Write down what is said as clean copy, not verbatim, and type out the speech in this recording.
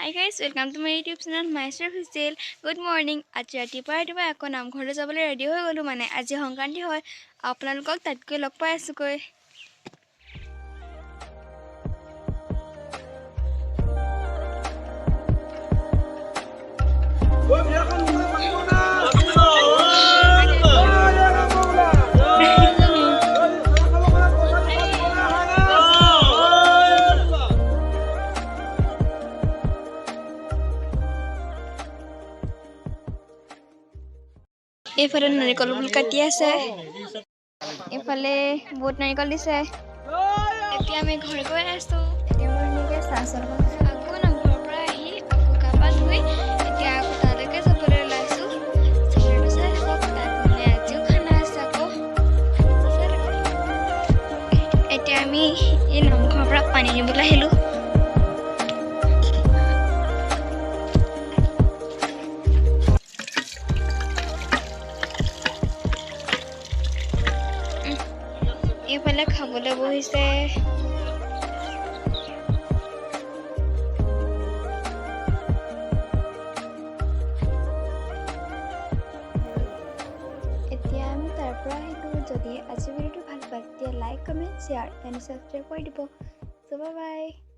Hi guys, welcome to my YouTube channel Master Hussein. Good morning. আজি ৰাতিপুৱা আকৌ নামঘৰলৈ যাবলৈ ৰেডি হৈ গলো মানে আজি সংক্ৰান্তি হয় আপোনালোকক তাতকৈ লগ পাই আছো কৈ এইফালে নাৰিকল ফুল কাটি আছে এইফালে বহুত নাৰিকল দিছে এতিয়া আমি ঘৰ গৈ আছো এতিয়া মই নিজে চাহ আকৌ নামঘৰৰ পৰা আহি আকৌ গা ধুই এতিয়া আকৌ তালৈকে যাবলৈ ওলাইছো চাবলৈ চাই থাকক তাত মানে আজিও খানা আছে আকৌ এতিয়া আমি এই নামঘৰৰ পৰা পানী নিবলৈ আহিলো এইফালে খাবলৈ বহিছে এতিয়া আমি তাৰ পৰা আহিলো যদি আজি ভিডিঅ'টো ভাল পায় তেতিয়া like comment share and subscribe কৰি দিব সো বাই বাই